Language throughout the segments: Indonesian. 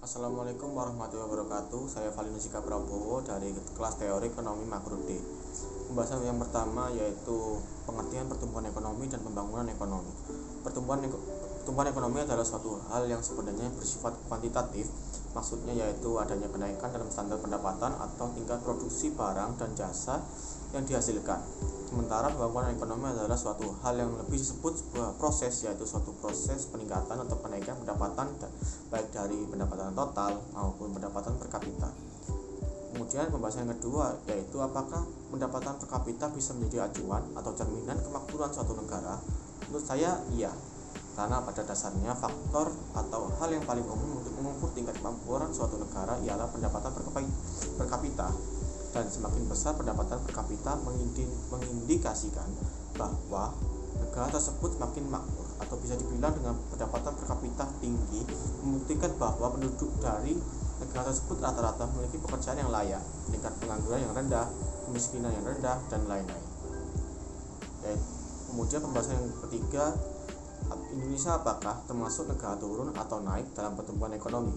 Assalamualaikum warahmatullahi wabarakatuh. Saya Valinusika Prabowo dari kelas teori ekonomi makro D. Pembahasan yang pertama yaitu pengertian pertumbuhan ekonomi dan pembangunan ekonomi. Pertumbuhan ekonomi adalah suatu hal yang sebenarnya bersifat kuantitatif. Maksudnya yaitu adanya kenaikan dalam standar pendapatan atau tingkat produksi barang dan jasa yang dihasilkan. Sementara pembangunan ekonomi adalah suatu hal yang lebih disebut sebuah proses, yaitu suatu proses peningkatan atau kenaikan pendapatan baik dari pendapatan total maupun pendapatan per kapita. Kemudian pembahasan yang kedua yaitu apakah pendapatan per kapita bisa menjadi acuan atau cerminan kemakmuran suatu negara. Menurut saya iya, karena pada dasarnya faktor atau hal yang paling umum untuk mengukur tingkat kemakmuran suatu negara ialah pendapatan per kapita. Dan semakin besar pendapatan per kapita mengindikasikan bahwa negara tersebut semakin makmur, atau bisa dibilang dengan pendapatan per kapita tinggi membuktikan bahwa penduduk dari negara tersebut rata-rata memiliki pekerjaan yang layak, tingkat pengangguran yang rendah, kemiskinan yang rendah, dan lain-lain. Kemudian pembahasan yang ketiga, Indonesia apakah termasuk negara turun atau naik dalam pertumbuhan ekonomi?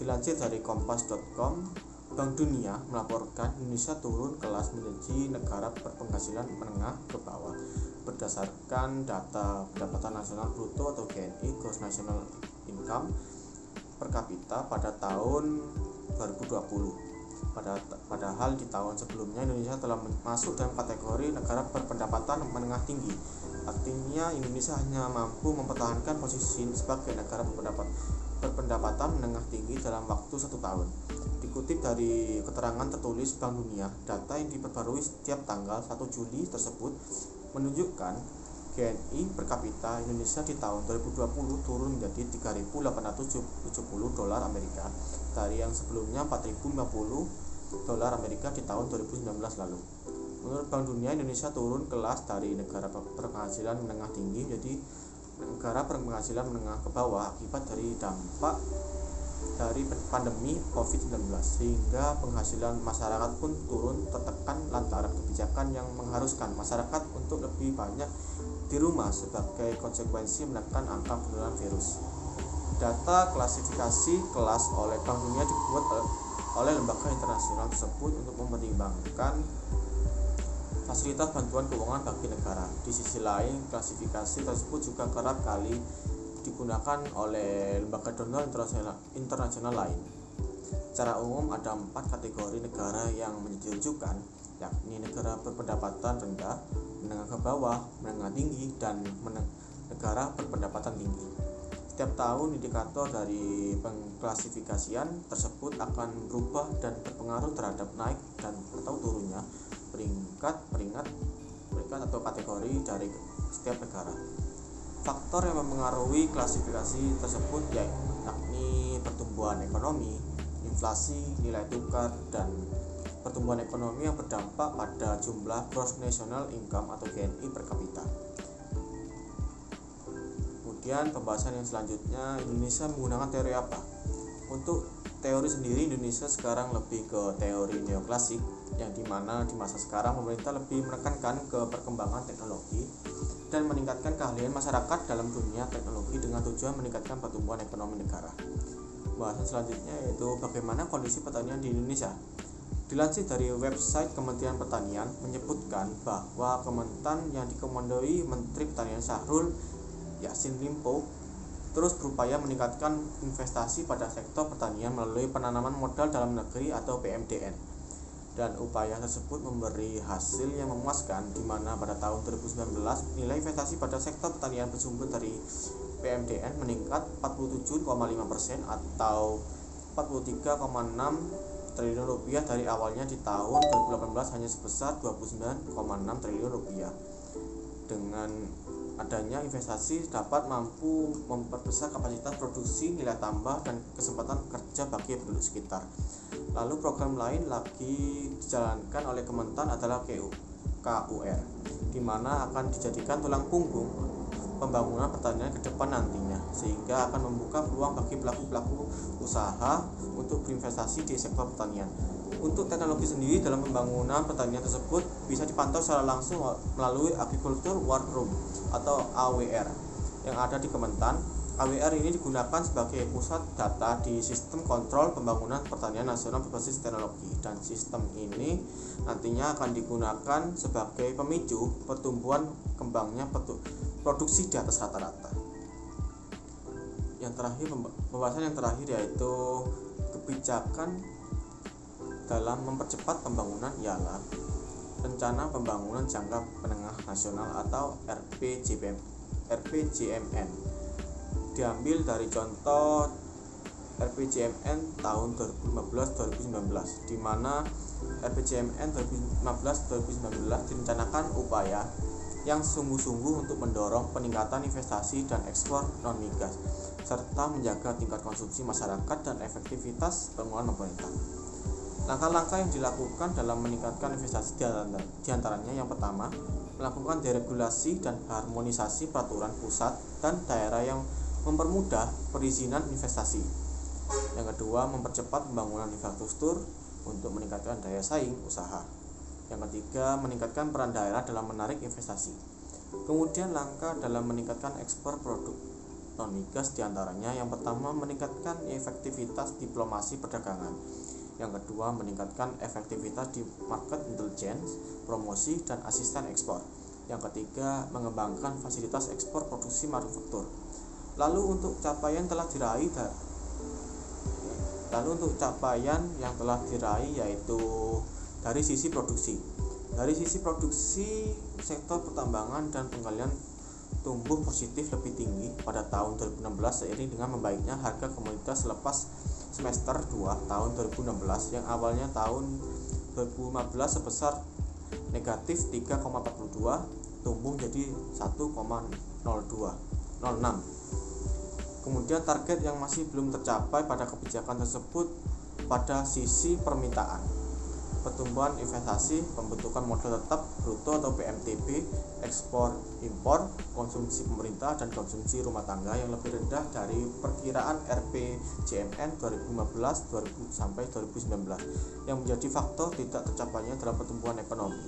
Dilansir dari kompas.com, Bank Dunia melaporkan Indonesia turun kelas menjadi negara berpenghasilan menengah ke bawah berdasarkan data pendapatan nasional bruto atau GNI (Gross National Income) per kapita pada tahun 2020. Padahal di tahun sebelumnya Indonesia telah masuk dalam kategori negara berpendapatan menengah tinggi. Artinya Indonesia hanya mampu mempertahankan posisi sebagai negara berpendapatan menengah tinggi dalam waktu 1 tahun. Dikutip dari keterangan tertulis Bank Dunia, data yang diperbarui setiap tanggal 1 Juli tersebut menunjukkan GNI per kapita Indonesia di tahun 2020 turun menjadi 3.870 dolar Amerika dari yang sebelumnya 4.050 dolar Amerika di tahun 2019 lalu. Menurut Bank Dunia, Indonesia turun kelas dari negara berpenghasilan menengah tinggi menjadi negara berpenghasilan menengah ke bawah akibat dari dampak dari pandemi COVID-19, sehingga penghasilan masyarakat pun turun tertekan lantaran kebijakan yang mengharuskan masyarakat untuk lebih banyak di rumah sebagai konsekuensi menekan angka penularan virus. Data klasifikasi kelas oleh Bank Dunia dibuat oleh lembaga internasional tersebut untuk mempertimbangkan fasilitas bantuan keuangan bagi negara. Di sisi lain, klasifikasi tersebut juga kerap kali digunakan oleh lembaga donor internasional lain. Secara umum ada 4 kategori negara yang menjadi rujukan, yakni negara berpendapatan rendah, menengah ke bawah, menengah tinggi, dan negara berpendapatan tinggi. Setiap tahun indikator dari pengklasifikasian tersebut akan berubah dan berpengaruh terhadap naik dan atau turunnya peringkat atau kategori dari setiap negara. Faktor yang mempengaruhi klasifikasi tersebut yakni pertumbuhan ekonomi, inflasi, nilai tukar, dan pertumbuhan ekonomi yang berdampak pada jumlah Gross National Income atau GNI per kapita. Kemudian pembahasan yang selanjutnya, Indonesia menggunakan teori apa? Untuk teori sendiri, Indonesia sekarang lebih ke teori neoklasik, yang dimana di masa sekarang pemerintah lebih menekankan ke perkembangan teknologi dan meningkatkan keahlian masyarakat dalam dunia teknologi dengan tujuan meningkatkan pertumbuhan ekonomi negara. Pembahasan selanjutnya yaitu bagaimana kondisi pertanian di Indonesia. Dilansir dari website Kementerian Pertanian menyebutkan bahwa Kementan yang dikomandoi Menteri Pertanian Syahrul Yassin Limpo terus berupaya meningkatkan investasi pada sektor pertanian melalui penanaman modal dalam negeri atau PMDN. Dan upaya tersebut memberi hasil yang memuaskan, di mana pada tahun 2019 nilai investasi pada sektor pertanian bersumber dari PMDN meningkat 47,5% atau 43,6 triliun rupiah dari awalnya di tahun 2018 hanya sebesar 29,6 triliun rupiah. Dengan adanya investasi dapat mampu memperbesar kapasitas produksi, nilai tambah, dan kesempatan kerja bagi penduduk sekitar. Lalu program lain lagi dijalankan oleh Kementan adalah KUR, di mana akan dijadikan tulang punggung pembangunan pertanian ke depan nantinya, sehingga akan membuka peluang bagi pelaku-pelaku usaha untuk berinvestasi di sektor pertanian. Untuk teknologi sendiri dalam pembangunan pertanian tersebut bisa dipantau secara langsung melalui Agriculture War Room atau AWR yang ada di Kementan. AWR ini digunakan sebagai pusat data di sistem kontrol pembangunan pertanian nasional berbasis teknologi, dan sistem ini nantinya akan digunakan sebagai pemicu pertumbuhan kembangnya produksi di atas rata-rata. Yang terakhir, pembahasan yang terakhir yaitu kebijakan dalam mempercepat pembangunan ialah Rencana Pembangunan Jangka Menengah Nasional atau RPJMN. Diambil dari contoh RPJMN tahun 2015-2019, di mana RPJMN 2015-2019 direncanakan upaya yang sungguh-sungguh untuk mendorong peningkatan investasi dan ekspor non-migas, serta menjaga tingkat konsumsi masyarakat dan efektivitas pengelolaan pemerintah. Langkah-langkah yang dilakukan dalam meningkatkan investasi diantaranya yang pertama, melakukan deregulasi dan harmonisasi peraturan pusat dan daerah yang mempermudah perizinan investasi. Yang kedua, mempercepat pembangunan infrastruktur untuk meningkatkan daya saing usaha. Yang ketiga, meningkatkan peran daerah dalam menarik investasi. Kemudian langkah dalam meningkatkan ekspor produk non-migas diantaranya yang pertama, meningkatkan efektivitas diplomasi perdagangan. Yang kedua, meningkatkan efektivitas di market intelligence, promosi, dan asisten ekspor. Yang ketiga, mengembangkan fasilitas ekspor produksi manufaktur. Lalu untuk capaian yang telah diraih yaitu dari sisi produksi. Dari sisi produksi, sektor pertambangan dan penggalian tumbuh positif lebih tinggi pada tahun 2016 seiring dengan membaiknya harga komoditas selepas semester 2 tahun 2016 yang awalnya tahun 2015 sebesar negatif 3,42 tumbuh jadi 1,06. Kemudian target yang masih belum tercapai pada kebijakan tersebut pada sisi permintaan, pertumbuhan investasi, pembentukan modal tetap bruto atau PMTB, ekspor impor, konsumsi pemerintah dan konsumsi rumah tangga yang lebih rendah dari perkiraan RPJMN 2015 sampai 2019 yang menjadi faktor tidak tercapainya dalam pertumbuhan ekonomi.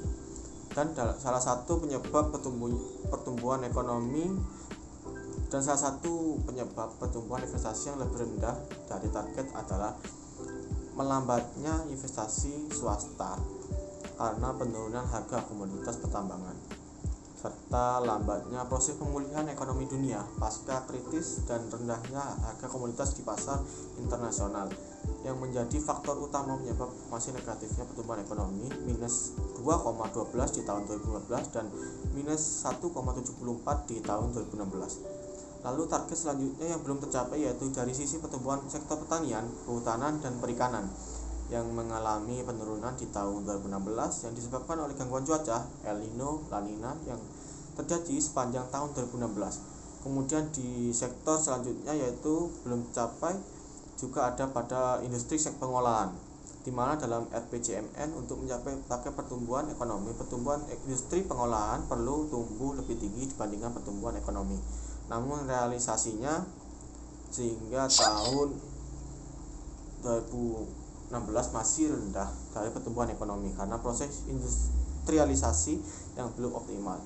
Dan salah satu penyebab pertumbuhan ekonomi dan salah satu penyebab pertumbuhan investasi yang lebih rendah dari target adalah melambatnya investasi swasta karena penurunan harga komoditas pertambangan, serta lambatnya proses pemulihan ekonomi dunia pasca kritis dan rendahnya harga komoditas di pasar internasional yang menjadi faktor utama penyebab masih negatifnya pertumbuhan ekonomi minus 2,12 di tahun 2015 dan minus 1,74 di tahun 2016. Lalu target selanjutnya yang belum tercapai yaitu dari sisi pertumbuhan sektor pertanian, kehutanan, dan perikanan yang mengalami penurunan di tahun 2016 yang disebabkan oleh gangguan cuaca El Nino, La Nina yang terjadi sepanjang tahun 2016. Kemudian di sektor selanjutnya yaitu belum tercapai juga ada pada industri pengolahan, di mana dalam RPJMN untuk mencapai target pertumbuhan ekonomi, pertumbuhan industri pengolahan perlu tumbuh lebih tinggi dibandingkan pertumbuhan ekonomi. Namun realisasinya sehingga tahun 2016 masih rendah dari pertumbuhan ekonomi karena proses industrialisasi yang belum optimal.